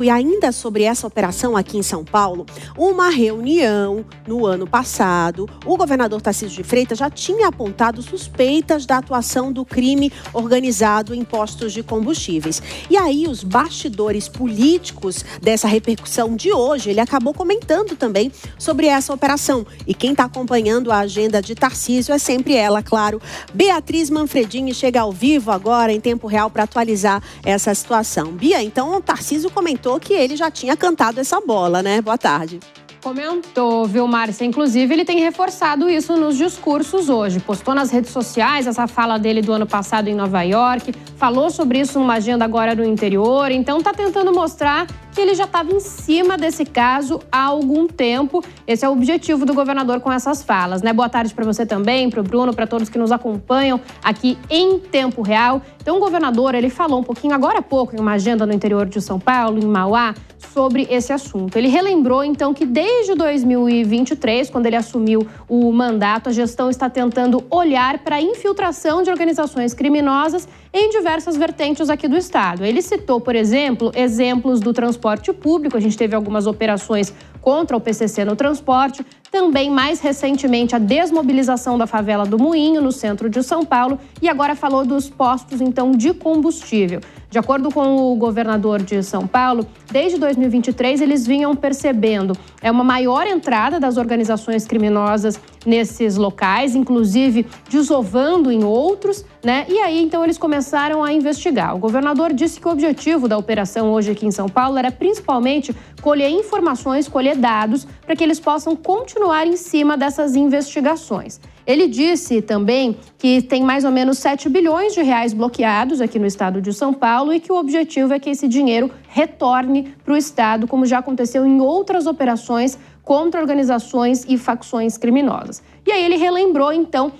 E ainda sobre essa operação aqui em São Paulo, uma reunião no ano passado, o governador Tarcísio de Freitas já tinha apontado suspeitas da atuação do crime organizado em postos de combustíveis. E aí os bastidores políticos dessa repercussão de hoje, ele acabou comentando também sobre essa operação. E quem está acompanhando a agenda de Tarcísio é sempre ela, claro. Beatriz Manfredini chega ao vivo agora em tempo real para atualizar essa situação. Bia, então o Tarcísio comentou que ele já tinha cantado essa bola, né? Boa tarde. Comentou, viu, Márcia? Inclusive, ele tem reforçado isso nos discursos hoje. Postou nas redes sociais essa fala dele do ano passado em Nova York, falou sobre isso numa agenda agora no interior, então tá tentando mostrar que ele já estava em cima desse caso há algum tempo. Esse é o objetivo do governador com essas falas, né? Boa tarde para você também, para o Bruno, para todos que nos acompanham aqui em tempo real. Então, o governador, ele falou um pouquinho agora há pouco em uma agenda no interior de São Paulo, em Mauá, sobre esse assunto. Ele relembrou, então, que desde 2023, quando ele assumiu o mandato, a gestão está tentando olhar para a infiltração de organizações criminosas em diversas vertentes aqui do estado. Ele citou, por exemplo, exemplos do transporte público. A gente teve algumas operações contra o PCC no transporte. Também, mais recentemente, a desmobilização da favela do Moinho, no centro de São Paulo. E agora falou dos postos, então, de combustível. De acordo com o governador de São Paulo, desde 2023 eles vinham percebendo uma maior entrada das organizações criminosas nesses locais, inclusive desovando em outros, né? E aí, então, eles começaram a investigar. O governador disse que o objetivo da operação hoje aqui em São Paulo era principalmente colher informações, colher dados, para que eles possam continuar em cima dessas investigações. Ele disse também que tem mais ou menos 7 bilhões de reais bloqueados aqui no estado de São Paulo e que o objetivo é que esse dinheiro retorne para o estado, como já aconteceu em outras operações contra organizações e facções criminosas. E aí ele relembrou, então,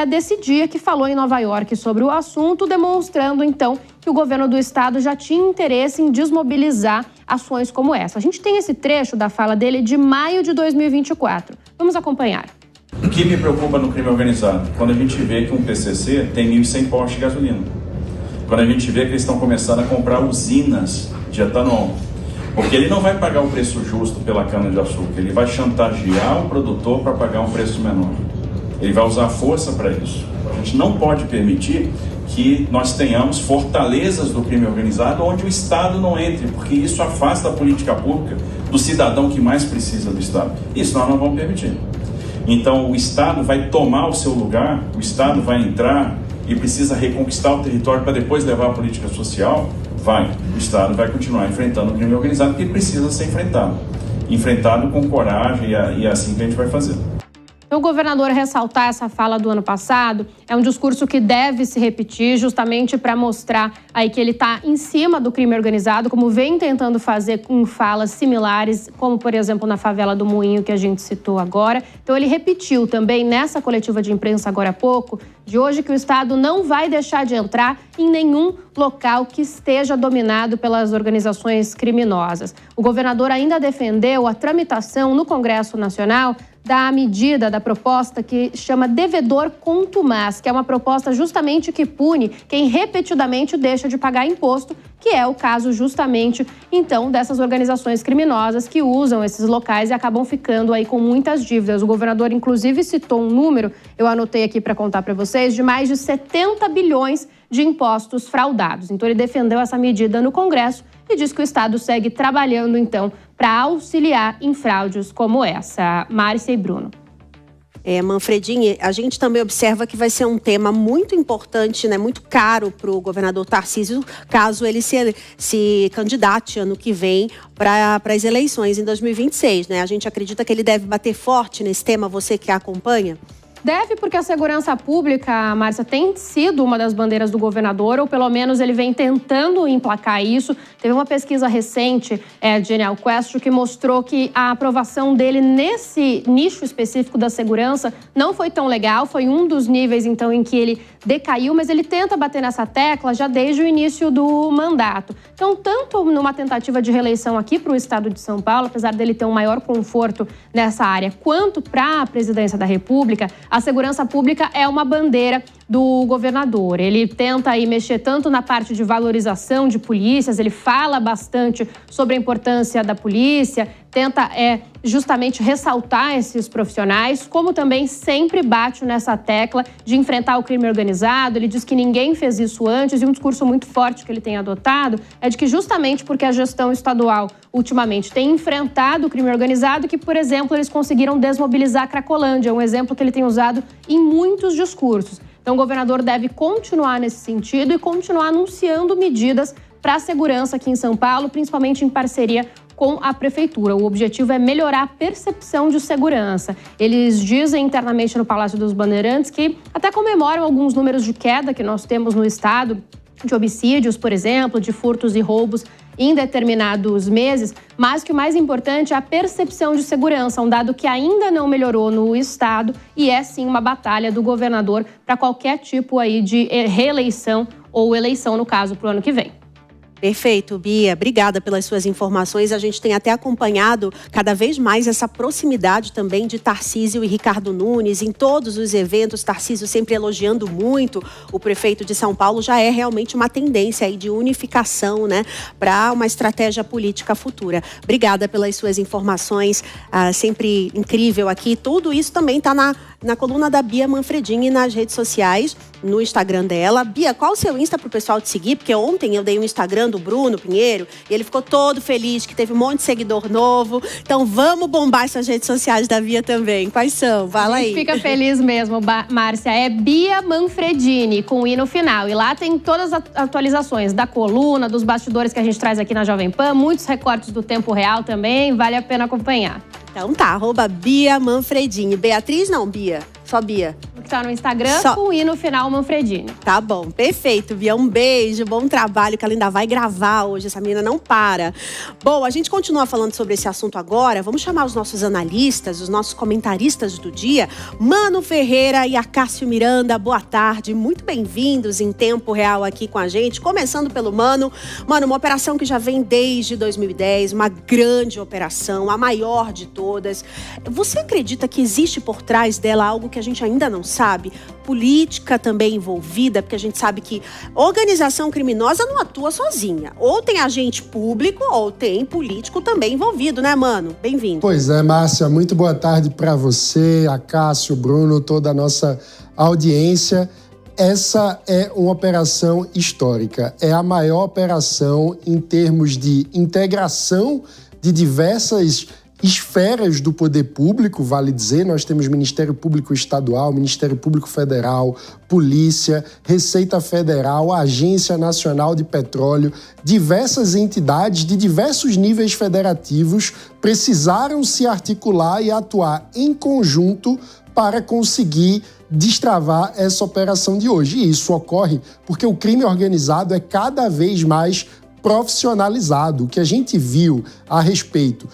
desse dia que falou em Nova York sobre o assunto, demonstrando, então, que o governo do estado já tinha interesse em desmobilizar ações como essa. A gente tem esse trecho da fala dele de maio de 2024. Vamos acompanhar. O que me preocupa no crime organizado? Quando a gente vê que um PCC tem 1.100 postos de gasolina. Quando a gente vê que eles estão começando a comprar usinas de etanol. Porque ele não vai pagar o preço justo pela cana-de-açúcar. Ele vai chantagear o produtor para pagar um preço menor. Ele vai usar força para isso. A gente não pode permitir que nós tenhamos fortalezas do crime organizado onde o Estado não entre, porque isso afasta a política pública do cidadão que mais precisa do Estado. Isso nós não vamos permitir. Então o Estado vai tomar o seu lugar, o Estado vai entrar e precisa reconquistar o território para depois levar a política social. O Estado vai continuar enfrentando o crime organizado porque precisa ser enfrentado com coragem e é assim que a gente vai fazer. O governador ressaltar essa fala do ano passado é um discurso que deve se repetir justamente para mostrar aí que ele está em cima do crime organizado, como vem tentando fazer com falas similares, como, por exemplo, na favela do Moinho, que a gente citou agora. Então, ele repetiu também nessa coletiva de imprensa agora há pouco, de hoje, que o Estado não vai deixar de entrar em nenhum local que esteja dominado pelas organizações criminosas. O governador ainda defendeu a tramitação no Congresso Nacional da medida, da proposta que chama devedor contumaz, que é uma proposta justamente que pune quem repetidamente deixa de pagar imposto, que é o caso justamente, então, dessas organizações criminosas que usam esses locais e acabam ficando aí com muitas dívidas. O governador, inclusive, citou um número, eu anotei aqui para contar para vocês, de mais de 70 bilhões de impostos fraudados. Então, ele defendeu essa medida no Congresso e diz que o Estado segue trabalhando, então, para auxiliar em fraudes como essa. Márcia e Bruno. Manfredini, a gente também observa que vai ser um tema muito importante, né, muito caro para o governador Tarcísio, caso ele se candidate ano que vem para as eleições em 2026. Né? A gente acredita que ele deve bater forte nesse tema, você que acompanha? Deve, porque a segurança pública, Márcia, tem sido uma das bandeiras do governador, ou pelo menos ele vem tentando emplacar isso. Teve uma pesquisa recente de Genial Quest que mostrou que a aprovação dele nesse nicho específico da segurança não foi tão legal, foi um dos níveis, então, em que ele decaiu, mas ele tenta bater nessa tecla já desde o início do mandato. Então, tanto numa tentativa de reeleição aqui para o estado de São Paulo, apesar dele ter um maior conforto nessa área, quanto para a presidência da República, a segurança pública é uma bandeira do governador. Ele tenta aí mexer tanto na parte de valorização de polícias, ele fala bastante sobre a importância da polícia, tenta justamente ressaltar esses profissionais, como também sempre bate nessa tecla de enfrentar o crime organizado. Ele diz que ninguém fez isso antes, e um discurso muito forte que ele tem adotado é de que justamente porque a gestão estadual ultimamente tem enfrentado o crime organizado que, por exemplo, eles conseguiram desmobilizar a Cracolândia, um exemplo que ele tem usado em muitos discursos. Então, o governador deve continuar nesse sentido e continuar anunciando medidas para a segurança aqui em São Paulo, principalmente em parceria com a prefeitura. O objetivo é melhorar a percepção de segurança. Eles dizem internamente no Palácio dos Bandeirantes que até comemoram alguns números de queda que nós temos no estado, de homicídios, por exemplo, de furtos e roubos em determinados meses, mas que o mais importante é a percepção de segurança, um dado que ainda não melhorou no estado e é sim uma batalha do governador para qualquer tipo aí de reeleição ou eleição, no caso, para o ano que vem. Perfeito, Bia. Obrigada pelas suas informações. A gente tem até acompanhado cada vez mais essa proximidade também de Tarcísio e Ricardo Nunes em todos os eventos. Tarcísio sempre elogiando muito o prefeito de São Paulo. Já é realmente uma tendência aí de unificação, né, para uma estratégia política futura. Obrigada pelas suas informações. Sempre incrível aqui. Tudo isso também está na coluna da Bia Manfredini nas redes sociais, no Instagram dela. Bia, qual o seu Insta para o pessoal te seguir? Porque ontem eu dei um Instagram do Bruno Pinheiro e ele ficou todo feliz que teve um monte de seguidor novo. Então vamos bombar essas redes sociais da Bia também. Quais são? Fala aí. A gente fica feliz mesmo, Márcia. É Bia Manfredini, com I no final. E lá tem todas as atualizações da coluna, dos bastidores que a gente traz aqui na Jovem Pan, muitos recortes do tempo real também, vale a pena acompanhar. Então tá, @Bia Manfredini. Beatriz não, Bia? Só Bia. Que tá no Instagram, com I no final, Manfredini. Tá bom, perfeito, Bia. Um beijo, bom trabalho, que ela ainda vai gravar hoje. Essa menina não para. Bom, a gente continua falando sobre esse assunto agora. Vamos chamar os nossos analistas, os nossos comentaristas do dia. Mano Ferreira e Acácio Miranda, boa tarde. Muito bem-vindos em tempo real aqui com a gente. Começando pelo Mano. Mano, uma operação que já vem desde 2010, uma grande operação, a maior de todas. Você acredita que existe por trás dela algo que a gente ainda não sabe? Política também envolvida, porque a gente sabe que organização criminosa não atua sozinha. Ou tem agente público, ou tem político também envolvido, né, Mano? Bem-vindo. Pois é, Márcia, muito boa tarde para você, Acácio, Bruno, toda a nossa audiência. Essa é uma operação histórica. É a maior operação em termos de integração de diversas esferas do poder público, vale dizer. Nós temos Ministério Público Estadual, Ministério Público Federal, Polícia, Receita Federal, Agência Nacional de Petróleo. Diversas entidades de diversos níveis federativos precisaram se articular e atuar em conjunto para conseguir destravar essa operação de hoje. E isso ocorre porque o crime organizado é cada vez mais profissionalizado. O que a gente viu a respeito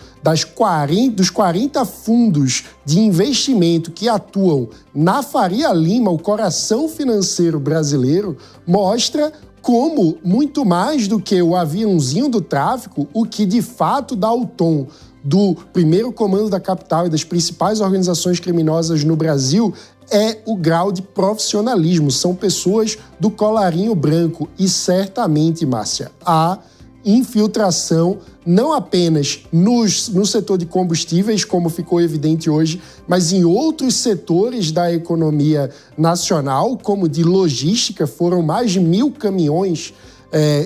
dos 40 fundos de investimento que atuam na Faria Lima, o coração financeiro brasileiro, mostra como, muito mais do que o aviãozinho do tráfico, o que de fato dá o tom do primeiro comando da capital e das principais organizações criminosas no Brasil é o grau de profissionalismo. São pessoas do colarinho branco e certamente, Márcia, há infiltração não apenas no setor de combustíveis, como ficou evidente hoje, mas em outros setores da economia nacional, como de logística. Foram mais de 1.000 caminhões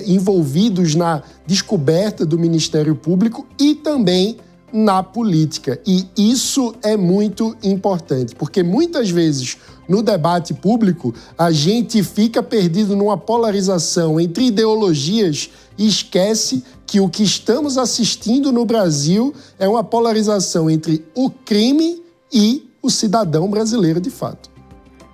envolvidos na descoberta do Ministério Público e também na política. E isso é muito importante, porque muitas vezes no debate público a gente fica perdido numa polarização entre ideologias e esquece que o que estamos assistindo no Brasil é uma polarização entre o crime e o cidadão brasileiro de fato.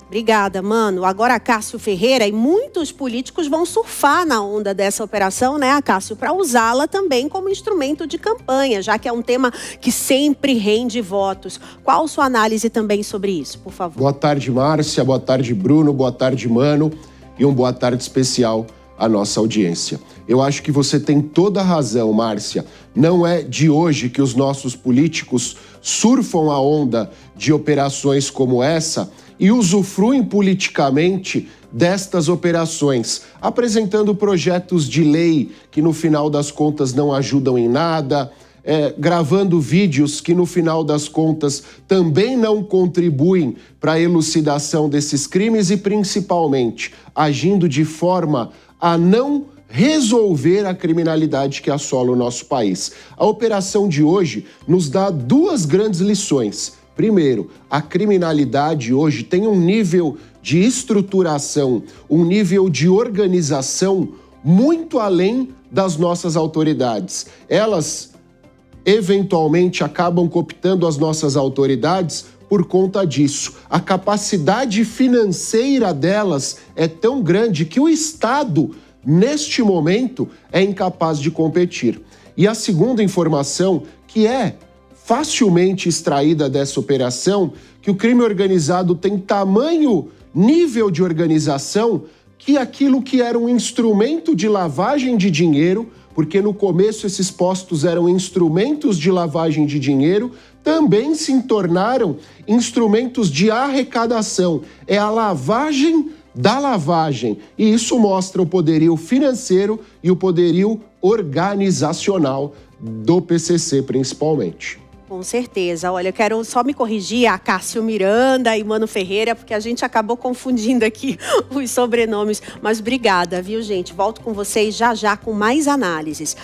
Obrigada, Mano. Agora, Acácio Ferreira, e muitos políticos vão surfar na onda dessa operação, né, Acácio, para usá-la também como instrumento de campanha, já que é um tema que sempre rende votos. Qual a sua análise também sobre isso, por favor? Boa tarde, Márcia. Boa tarde, Bruno. Boa tarde, Mano. E boa tarde especial a nossa audiência. Eu acho que você tem toda a razão, Márcia. Não é de hoje que os nossos políticos surfam a onda de operações como essa e usufruem politicamente destas operações, apresentando projetos de lei que no final das contas não ajudam em nada, gravando vídeos que no final das contas também não contribuem para a elucidação desses crimes e principalmente agindo de forma a não resolver a criminalidade que assola o nosso país. A operação de hoje nos dá duas grandes lições. Primeiro, a criminalidade hoje tem um nível de estruturação, um nível de organização muito além das nossas autoridades. Elas eventualmente acabam cooptando as nossas autoridades por conta disso. A capacidade financeira delas é tão grande que o Estado, neste momento, é incapaz de competir. E a segunda informação, que é facilmente extraída dessa operação, que o crime organizado tem tamanho nível de organização que aquilo que era um instrumento de lavagem de dinheiro, porque no começo esses postos eram instrumentos de lavagem de dinheiro, também se tornaram instrumentos de arrecadação. É a lavagem da lavagem. E isso mostra o poderio financeiro e o poderio organizacional do PCC, principalmente. Com certeza. Olha, eu quero só me corrigir a Cássio Miranda e Mano Ferreira, porque a gente acabou confundindo aqui os sobrenomes. Mas obrigada, viu, gente? Volto com vocês já com mais análises.